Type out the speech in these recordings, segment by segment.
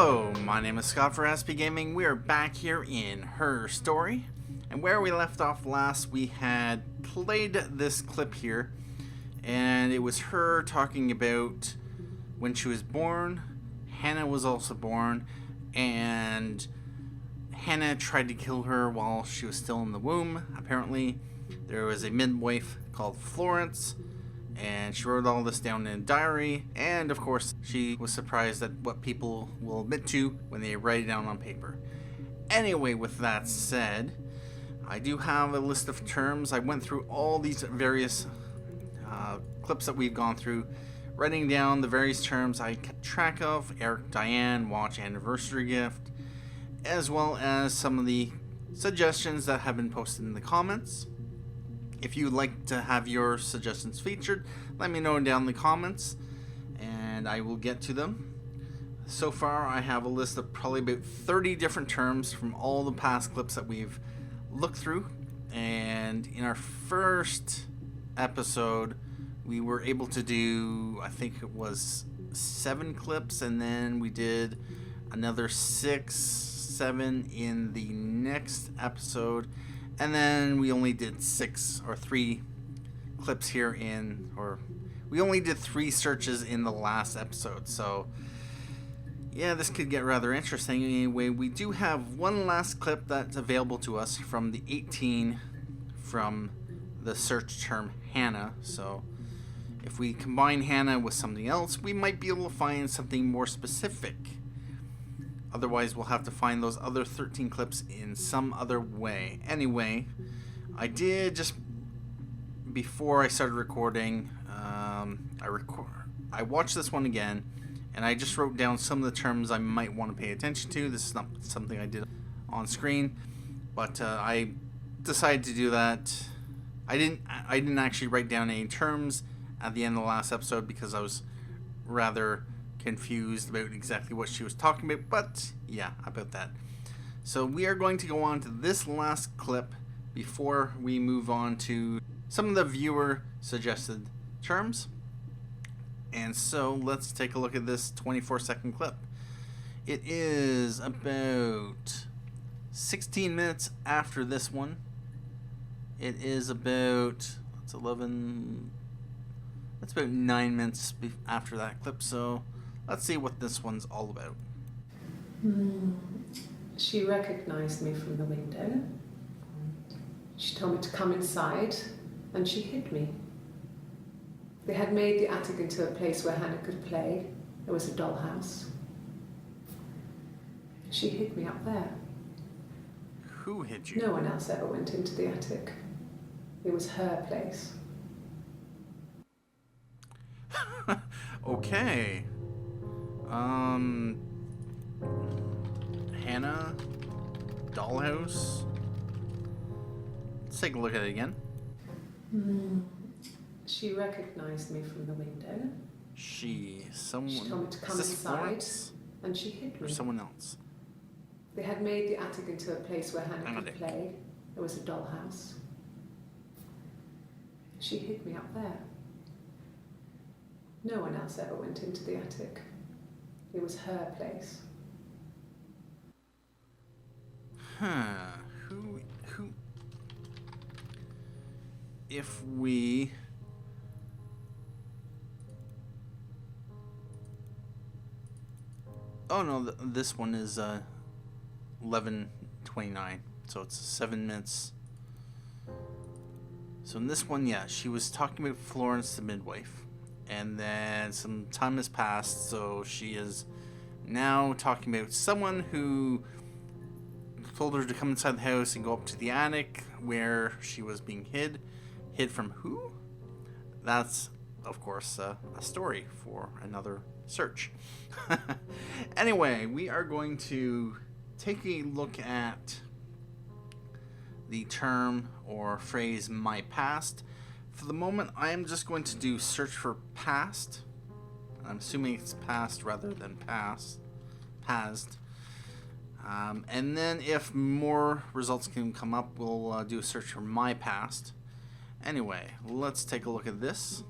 Hello, my name is Scott for SP Gaming. We are back here in Her Story. And where we left off last, we had played this clip here. And it was her talking about when she was born. Hannah was also born. And Hannah tried to kill her while she was still in the womb. Apparently, there was a midwife called Florence. And she wrote all this down in a diary, and of course, she was surprised at what people will admit to when they write it down on paper. Anyway, with that said, I do have a list of terms. I went through all these various clips that we've gone through, writing down the various terms I kept track of: Eric, Diane, watch, anniversary gift, as well as some of the suggestions that have been posted in the comments. If you'd like to have your suggestions featured, let me know down in the comments, and I will get to them. So far, I have a list of probably about 30 different terms from all the past clips that we've looked through. And in our first episode, we were able to do, I think it was 7 clips, and then we did another 6, 7 in the next episode. And then we only did 6 or 3 clips here we only did 3 searches in the last episode. So, yeah, this could get rather interesting. Anyway, we do have one last clip that's available to us from the 18 from the search term Hannah. So, if we combine Hannah with something else, we might be able to find something more specific. Otherwise, we'll have to find those other 13 clips in some other way. Anyway, I did just before I started recording, I watched this one again, and I just wrote down some of the terms I might want to pay attention to. This is not something I did on screen, but I decided to do that. I didn't actually write down any terms at the end of the last episode because I was rather confused about exactly what she was talking about, but yeah, about that. So we are going to go on to this last clip before we move on to some of the viewer suggested terms. And so let's take a look at this 24-second clip. It is about 16 minutes after this one. It is about, it's 11, that's about 9 minutes after that clip. So let's see what this one's all about. She recognized me from the window. She told me to come inside, and she hid me. They had made the attic into a place where Hannah could play. There was a dollhouse. She hid me up there. Who hid you? No one else ever went into the attic. It was her place. Okay. Hannah, dollhouse. Let's take a look at it again. She recognized me from the window. Someone. She told me to come inside, Florence? and she hid me. Or someone else? They had made the attic into a place where Hannah could play. There was a dollhouse. She hid me up there. No one else ever went into the attic. It was her place. Who if we oh no, this one is 11:29, so it's 7 minutes. So in this one, yeah, she was talking about Florence the midwife, and then some time has passed, so she is now talking about someone who told her to come inside the house and go up to the attic where she was being hid. Hid from who? That's, of course, a story for another search. Anyway, we are going to take a look at the term or phrase my past. For the moment, I am just going to do search for past. I'm assuming it's past rather than past. And then if more results can come up, we'll do a search for my past. Anyway, let's take a look at this.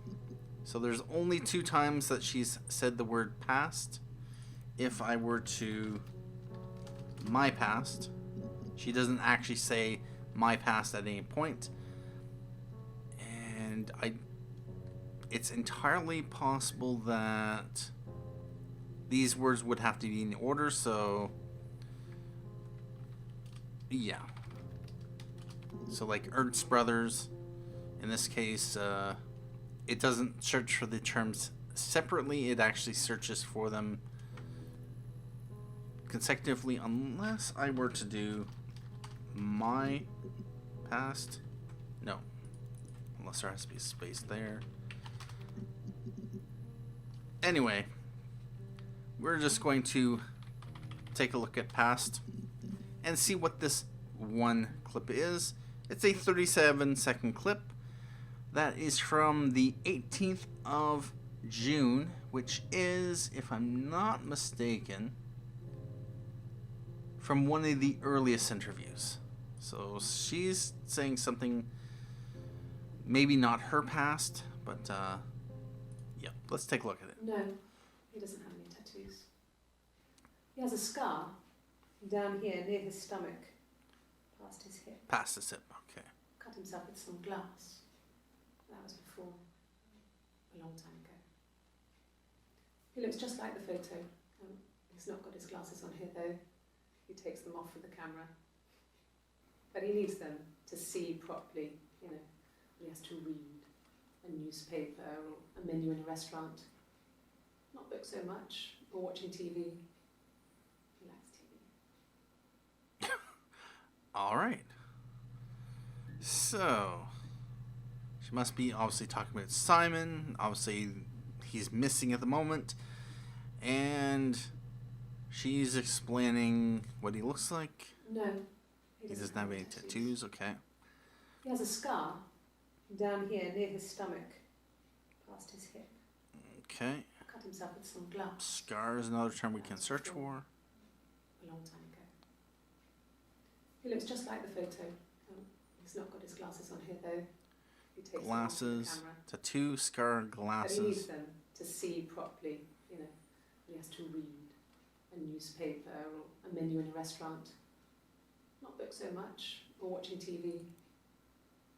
So there's only 2 times that she's said the word past. if I were to my past. She doesn't actually say my past at any point. And it's entirely possible that these words would have to be in order, so yeah. So like Ernst Brothers, in this case, it doesn't search for the terms separately, it actually searches for them consecutively, unless I were to do my past. No, unless there has to be a space there. Anyway, we're just going to take a look at past and see what this one clip is. It's a 37-second clip that is from the 18th of June, which is, if I'm not mistaken, from one of the earliest interviews. So she's saying something, maybe not her past, but yeah, let's take a look at it. No, he doesn't have any tattoos. He has a scar down here near his stomach, past his hip. Past his hip, okay. Cut himself with some glass. That was before, a long time ago. He looks just like the photo. He's not got his glasses on here though. He takes them off with the camera. But he needs them to see properly, you know. He has to read a newspaper or a menu in a restaurant. Not book so much, or watching TV. He likes TV. All right. So, she must be obviously talking about Simon. Obviously, he's missing at the moment. And she's explaining what he looks like. No. He doesn't have any tattoos, okay. He has a scar down here near his stomach, past his hip. Okay. Cut himself with some glass. Scar is another term we can search for. A long time ago. He looks just like the photo. He's not got his glasses on here though. He takes Glasses, them off with the camera. tattoo, scar, But he glasses. needs them to see properly, you know. He has to read a newspaper or a menu in a restaurant. Not book so much, or watching TV.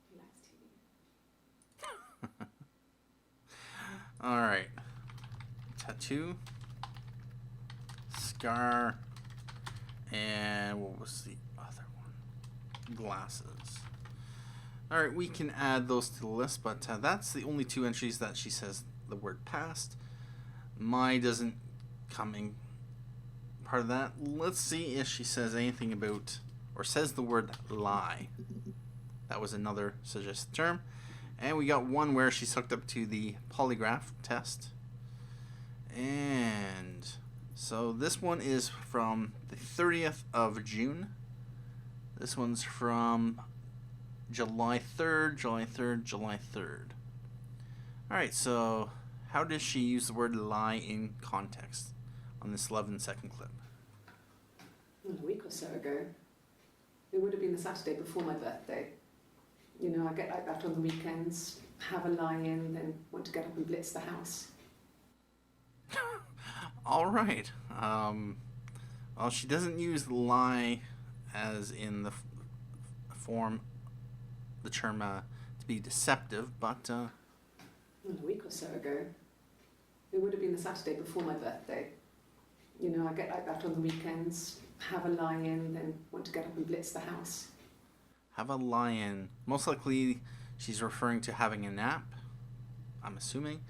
He likes TV. All right. Tattoo, scar, and what was the other one? Glasses. All right, we can add those to the list, but that's the only two entries that she says the word past. My doesn't come in part of that. Let's see if she says anything about, or says the word lie. That was another suggested term. And we got one where she's hooked up to the polygraph test. And so this one is from the 30th of June. This one's from July 3rd, July 3rd, July 3rd. Alright, so how does she use the word lie in context on this 11-second clip? A week or so ago. It would have been the Saturday before my birthday. You know, I get like that on the weekends, have a lie-in, then want to get up and blitz the house. All right. Well, she doesn't use lie as in the form, the term to be deceptive, but... A week or so ago. It would have been the Saturday before my birthday. You know, I get like that on the weekends, have a lie-in, then want to get up and blitz the house. Have a lie-in. Most likely, she's referring to having a nap, I'm assuming.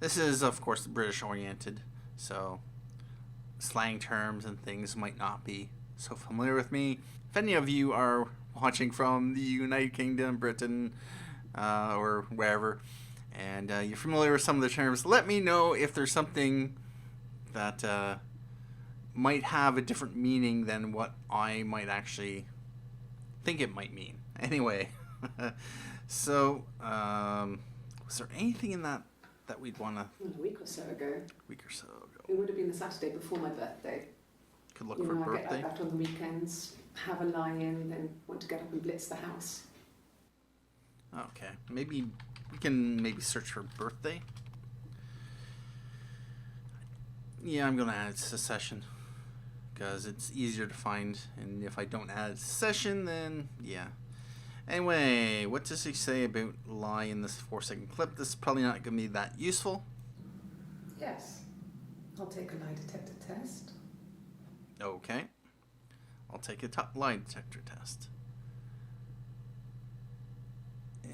This is, of course, British-oriented, so slang terms and things might not be so familiar with me. If any of you are watching from the United Kingdom, Britain, or wherever, and you're familiar with some of the terms, let me know if there's something that might have a different meaning than what I might actually think it might mean. Anyway, so was there anything in that we'd want to... A week or so ago. It would have been the Saturday before my birthday. Could look you for know, birthday. I get like that on the weekends, have a lie-in, then want to get up and blitz the house. Okay, maybe we can search for birthday. Yeah, I'm gonna add it to session because it's easier to find, and if I don't add it to session, then yeah. Anyway, what does he say about lie in this 4-second clip? This is probably not gonna be that useful. Yes. I'll take a lie detector test. Okay. I'll take a lie detector test.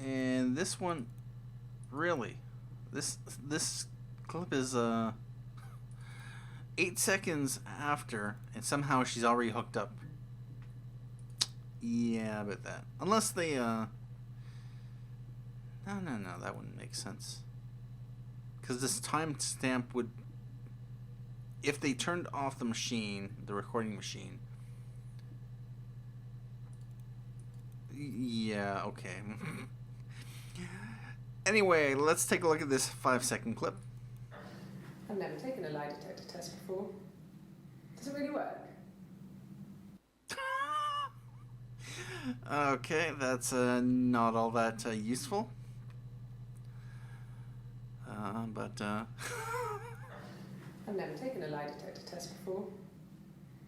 And this one, really, this clip is 8 seconds after, and somehow she's already hooked up. Yeah, about that. Unless they no, that wouldn't make sense. Because this timestamp would, if they turned off the machine, the recording machine. Yeah, okay. Anyway, let's take a look at this 5-second clip. I've never taken a lie detector test before. Does it really work? Okay, that's not all that useful. But I've never taken a lie detector test before.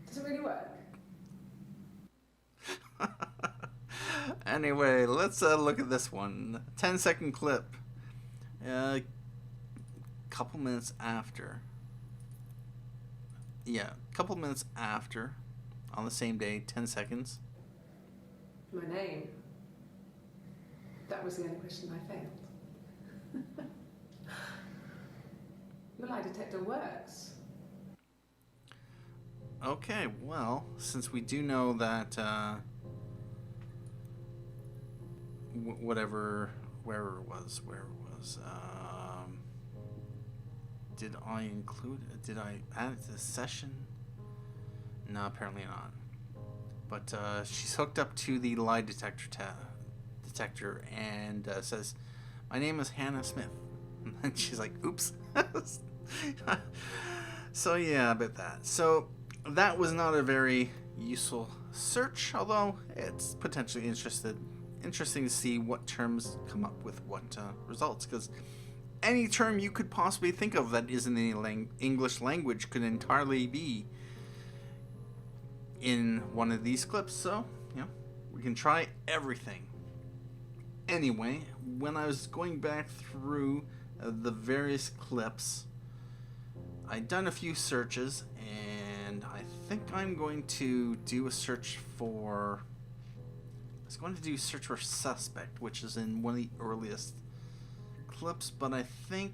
Does it really work? Anyway, let's look at this one. 10-second clip. Couple minutes after. Yeah, couple minutes after. On the same day, 10 seconds. My name. That was the only question I failed. The lie detector works. Okay, well, since we do know that where it was, did I add it to the session? No, apparently not. But she's hooked up to the lie detector and says, "My name is Hannah Smith." And she's like, "Oops." So yeah, about that. So that was not a very useful search, although it's potentially interesting to see what terms come up with what results, because any term you could possibly think of that isn't in the English language could entirely be in one of these clips. So, we can try everything. Anyway, when I was going back through the various clips, I'd done a few searches, and I think I'm going to do a search for... I was going to do search for suspect, which is in one of the earliest clips, but I think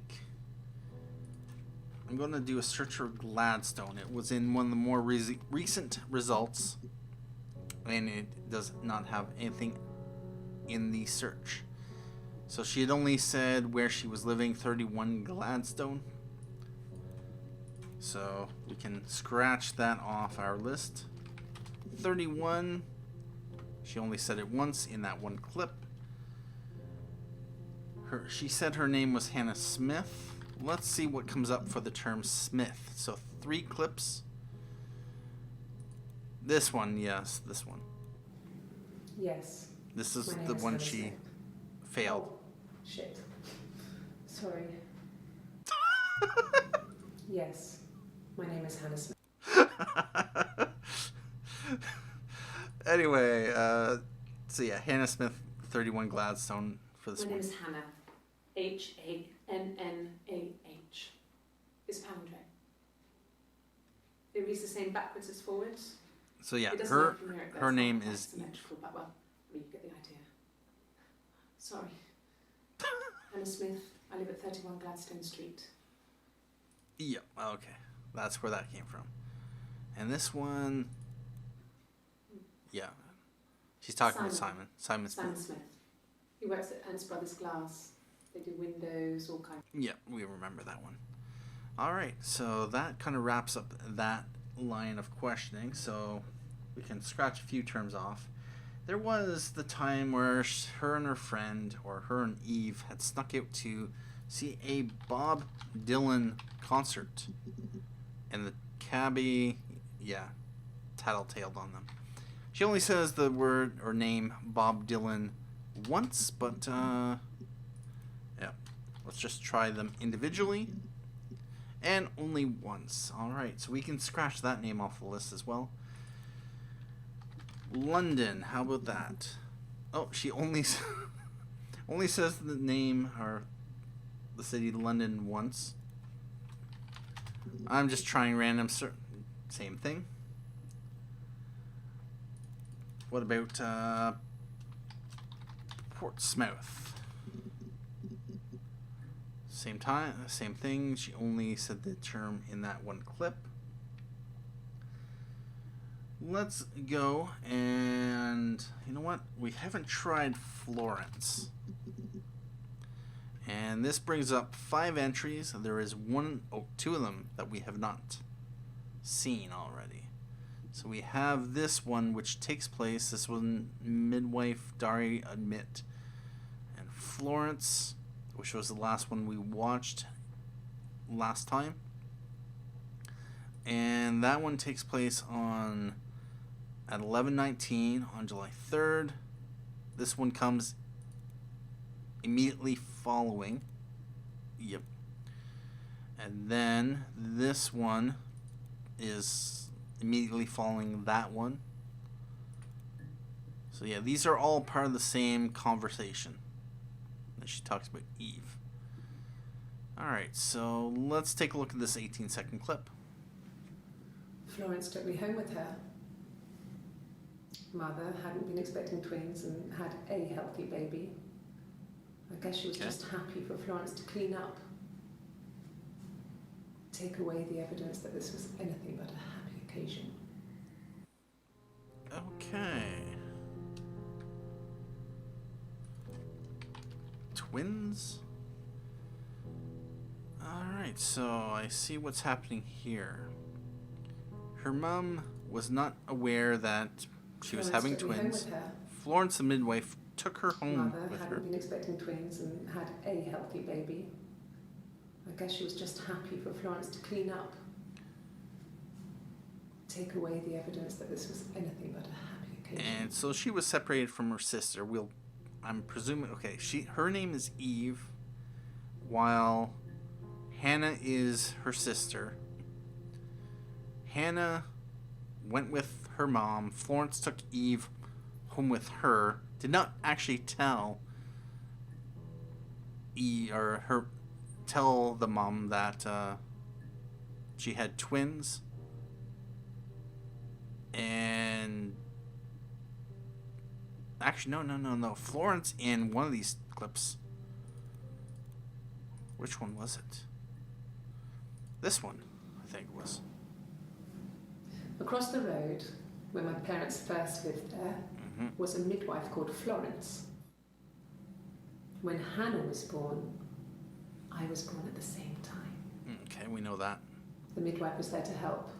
I'm going to do a search for Gladstone. It was in one of the more recent results, and it does not have anything in the search. So she had only said where she was living, 31 Gladstone. So we can scratch that off our list. 31, she only said it once in that one clip. She said her name was Hannah Smith. Let's see what comes up for the term Smith. So 3 clips. This one, yes, this one. Yes. This is the one she failed. Oh, shit. Sorry. Yes. My name is Hannah Smith. Anyway, so yeah, Hannah Smith, 31 Gladstone for this one. My name is Hannah. Hannah. It's palindrome. It reads the same backwards as forwards. So yeah, It doesn't her look numeric, but it's name not is symmetrical, but well, you get the idea. Sorry. Hannah Smith. I live at 31 Gladstone Street. Yeah, okay. That's where that came from. And this one, yeah. She's talking with Simon. Simon Smith. He works at Ernst Brothers Glass. They do windows, all kinds. Yeah, we remember that one. All right, so that kind of wraps up that line of questioning. So we can scratch a few terms off. There was the time where her and her friend, or her and Eve, had snuck out to see a Bob Dylan concert. And the cabbie, tattletaled on them. She only says the word or name Bob Dylan once, but let's just try them individually. And only once. Alright, so we can scratch that name off the list as well. London, how about that? Oh, she only only says the name or the city London once. I'm just trying random. Same thing. What about Portsmouth? Same time, same thing. She only said the term in that one clip. Let's go, and you know what? We haven't tried Florence. And this brings up 5 entries. There is 2 of them that we have not seen already. So we have this one, which takes place, this one, midwife, Dari admit. And Florence, which was the last one we watched last time. And that one takes place at 11:19 on July 3rd. This one comes immediately following. Yep. And then this one is immediately following that one. So yeah, these are all part of the same conversation that she talks about Eve. Alright, so let's take a look at this 18-second clip. Florence took me home with her. Mother hadn't been expecting twins and had a healthy baby. I guess she was just happy for Florence to clean up. Take away the evidence that this was anything but a happy occasion. Okay. Twins? Alright, so I see what's happening here. Her mom was not aware that she was having twins. Florence, the midwife, took her home with her. Mother hadn't been expecting twins and had a healthy baby. I guess she was just happy for Florence to clean up. Take away the evidence that this was anything but a happy occasion. And so she was separated from her sister. I'm presuming, okay, her name is Eve, while Hannah is her sister. Hannah went with her mom. Florence took Eve home with her. Did not actually tell tell the mom that she had twins. And actually, no. Florence in one of these clips. Which one was it? This one, I think it was. Across the road, where my parents first lived there, was a midwife called Florence. When Hannah was born, I was born at the same time. Okay, we know that. The midwife was there to help.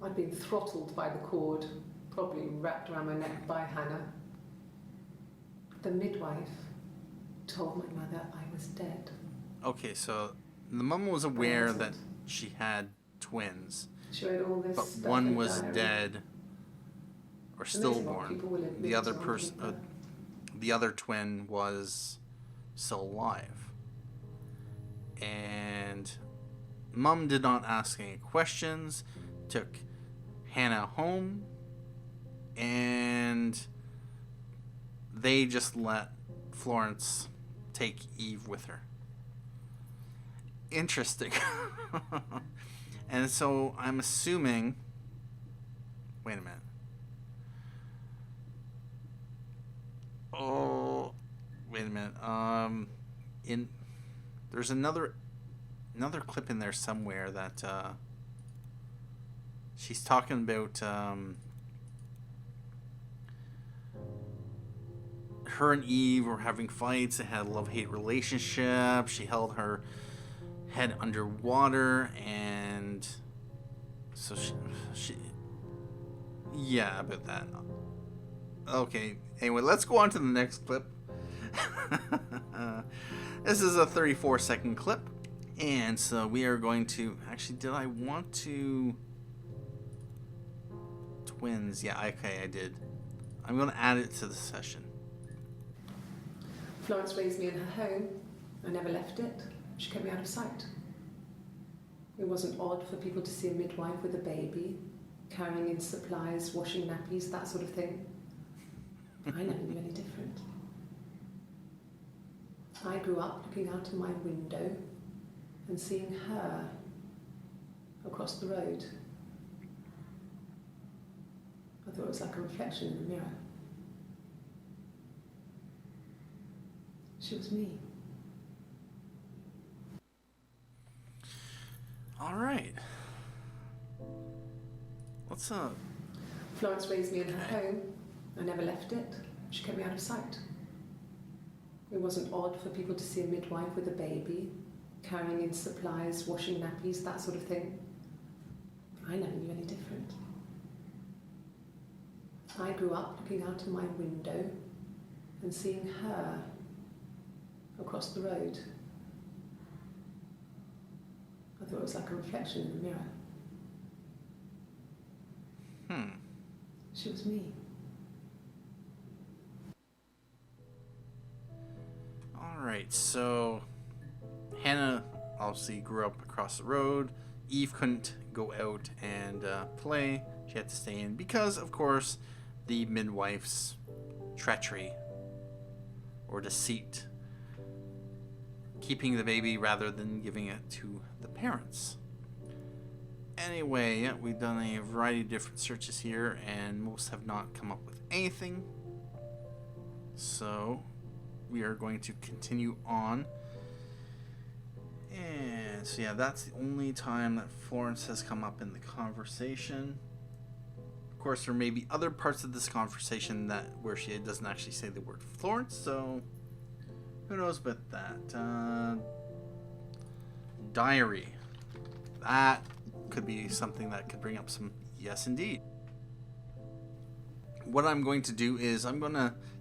I'd been throttled by the cord, probably wrapped around my neck by Hannah. The midwife told my mother I was dead. Okay, so the mum was aware that she had twins, she read all this but stuff one was dead or Amazing stillborn. The other person, the other twin, was still alive. And mum did not ask any questions, took Hannah home, and they just let Florence take Eve with her. Interesting. And so I'm assuming, wait a minute. Oh, wait a minute. There's another clip in there somewhere that she's talking about her and Eve were having fights. They had a love-hate relationship. She held her head underwater, and so she yeah, about that. Okay, anyway, let's go on to the next clip. This is a 34-second clip, and so we are going to, actually, did I want to, twins, yeah, okay, I did. I'm going to add it to the session. Florence raised me in her home. I never left it. She kept me out of sight. It wasn't odd for people to see a midwife with a baby, carrying in supplies, washing nappies, that sort of thing. I never knew any different. I grew up looking out of my window and seeing her across the road. I thought it was like a reflection in the mirror. She was me. All right. Let's Florence raised me in her home. I never left it. She kept me out of sight. It wasn't odd for people to see a midwife with a baby, carrying in supplies, washing nappies, that sort of thing. I never knew any different. I grew up looking out of my window and seeing her across the road. I thought it was like a reflection in the mirror. She was me. Alright, so Hannah obviously grew up across the road. Eve couldn't go out and play. She had to stay in because, of course, the midwife's treachery or deceit, keeping the baby rather than giving it to the parents. Anyway, we've done a variety of different searches here, and most have not come up with anything. So we are going to continue on. And so yeah, that's the only time that Florence has come up in the conversation. Of course, there may be other parts of this conversation where she doesn't actually say the word Florence, so who knows about that. Diary. That could be something that could bring up some yes indeed. What I'm going to do is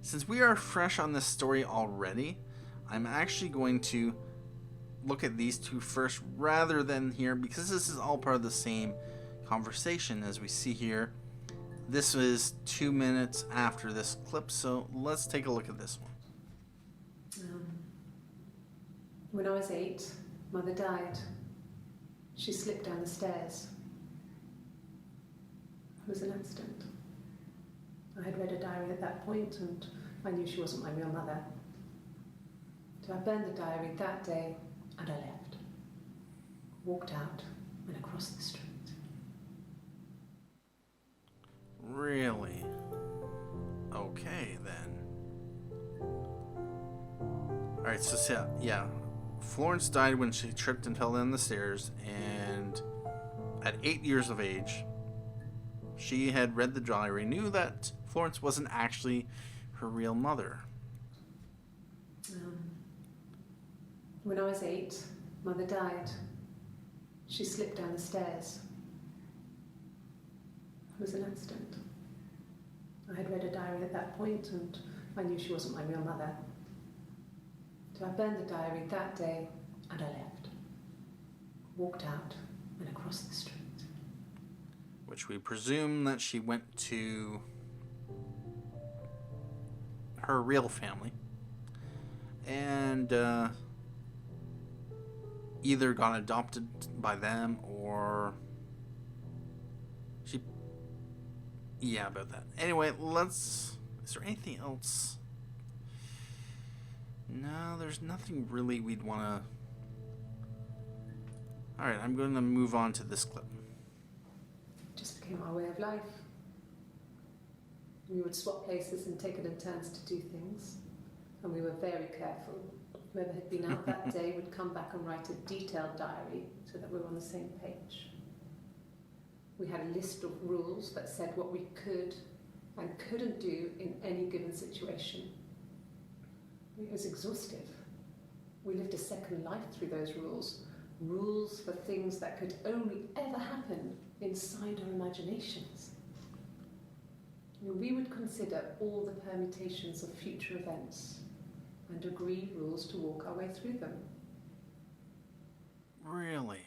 since we are fresh on this story already, I'm actually going to look at these two first rather than here, because this is all part of the same conversation. As we see here, this is 2 minutes after this clip, so let's take a look at this one. When I was 8, Mother died. She slipped down the stairs. It was an accident. I had read a diary at that point, and I knew she wasn't my real mother. So I burned the diary that day, and I left. Walked out and across the street. Really? Okay, then. Alright, so yeah. Florence died when she tripped and fell down the stairs, and at 8 years of age, she had read the diary, knew that Florence wasn't actually her real mother. When I was 8, Mother died. She slipped down the stairs. It was an accident. I had read a diary at that point, and I knew she wasn't my real mother. So I burned the diary that day, and I left. Walked out and across the street. Which we presume that she went to her real family and either got adopted by them or about that. Anyway, is there anything else? No, there's nothing really we'd want to... Alright, I'm going to move on to this clip. It just became our way of life. We would swap places and take it in turns to do things. And we were very careful. Whoever had been out that day would come back and write a detailed diary so that we were on the same page. We had a list of rules that said what we could and couldn't do in any given situation. It was exhaustive. We lived a second life through those rules. Rules for things that could only ever happen inside our imaginations. We would consider all the permutations of future events and agree rules to walk our way through them. Really?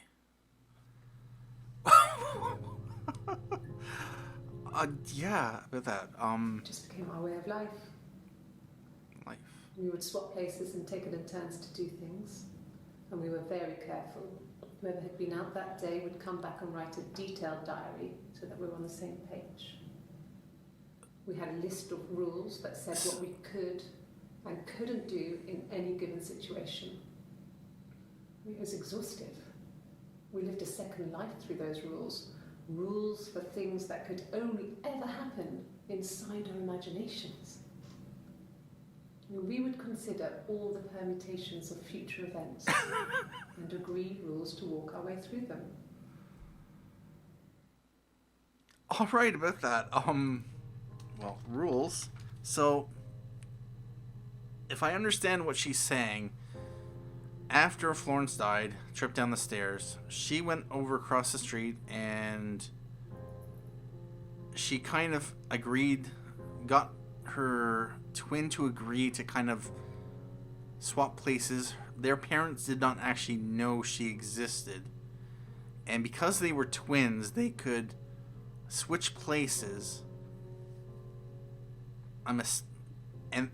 Yeah, about that. It just became our way of life. We would swap places and take it in turns to do things. And we were very careful. Whoever had been out that day would come back and write a detailed diary so that we were on the same page. We had a list of rules that said what we could and couldn't do in any given situation. It was exhaustive. We lived a second life through those rules. Rules for things that could only ever happen inside our imaginations. We would consider all the permutations of future events and agree rules to walk our way through them. All right, about that. Well, rules. So, if I understand what she's saying, after Florence died, tripped down the stairs, she went over across the street and she kind of agreed, got her twin to agree to kind of swap places. Their parents did not actually know she existed. And because they were twins, they could switch places. And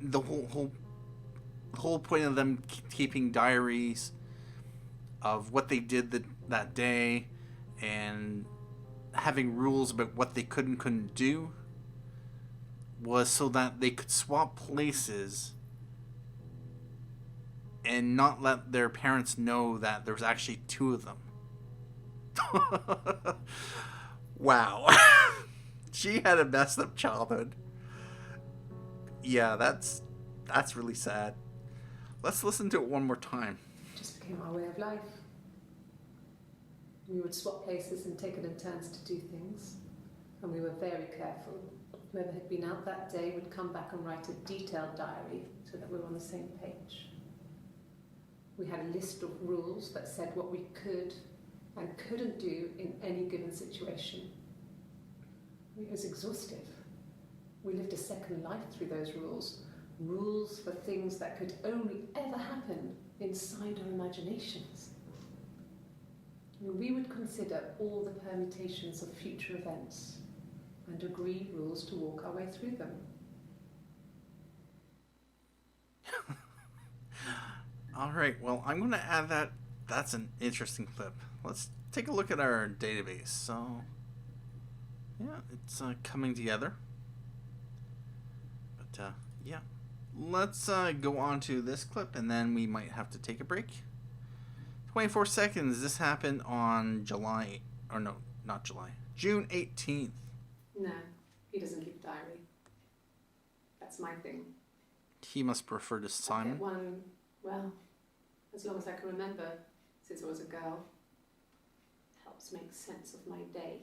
the whole point of them keeping diaries of what they did that day and having rules about what they could and couldn't do was so that they could swap places and not let their parents know that there was actually two of them. Wow. She had a messed up childhood. Yeah, that's really sad. Let's listen to it one more time. It just became our way of life. We would swap places and take it in turns to do things. And we were very careful. Whoever had been out that day would come back and write a detailed diary so that we were on the same page. We had a list of rules that said what we could and couldn't do in any given situation. It was exhaustive. We lived a second life through those rules. Rules for things that could only ever happen inside our imaginations. We would consider all the permutations of future events and agree rules to walk our way through them. All right, well, I'm going to add that. That's an interesting clip. Let's take a look at our database. So, yeah, it's coming together. But, yeah. Let's go on to this clip, and then we might have to take a break. 24 seconds. This happened on June 18th. No, he doesn't keep a diary. That's my thing. He must refer to Simon. I get one, well, as long as I can remember, since I was a girl. Helps make sense of my day.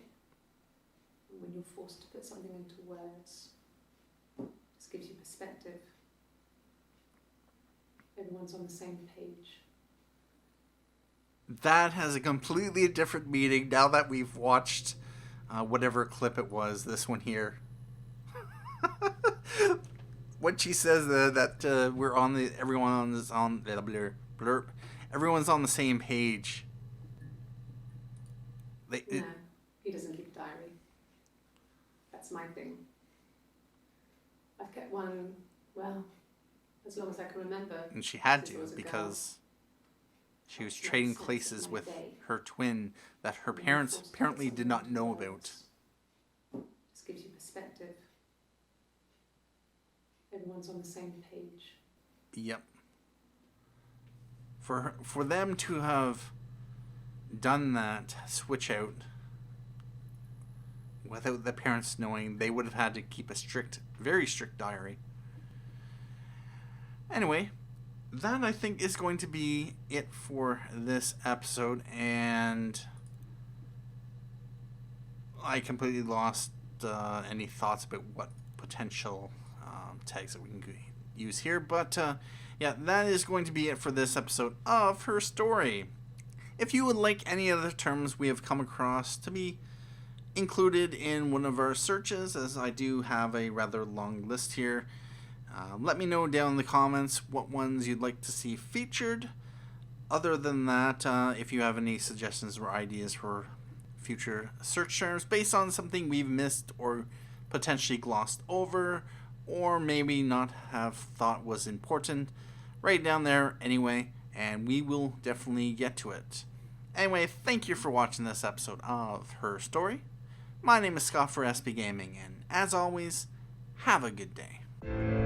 And when you're forced to put something into words, just gives you perspective. Everyone's on the same page. That has a completely different meaning now that we've watched whatever clip it was. This one here. When she says that we're on the everyone's on the blurb, everyone's on the same page. No, he doesn't keep a diary. That's my thing. I've kept one, well, as long as I can remember. And she had to because she was trading places with her twin that her parents apparently did not know about. Just gives you perspective. Everyone's on the same page. Yep. For them to have done that switch out without the parents knowing, they would have had to keep a very strict diary. Anyway, that I think is going to be it for this episode, and I completely lost any thoughts about what potential tags that we can use here, but yeah, that is going to be it for this episode of Her Story. If you would like any other terms we have come across to be included in one of our searches, as I do have a rather long list here, let me know down in the comments what ones you'd like to see featured. Other than that, if you have any suggestions or ideas for future search terms based on something we've missed or potentially glossed over, or maybe not have thought was important, write it down there anyway, and we will definitely get to it. Anyway, thank you for watching this episode of Her Story. My name is Scott for SP Gaming, and as always, have a good day.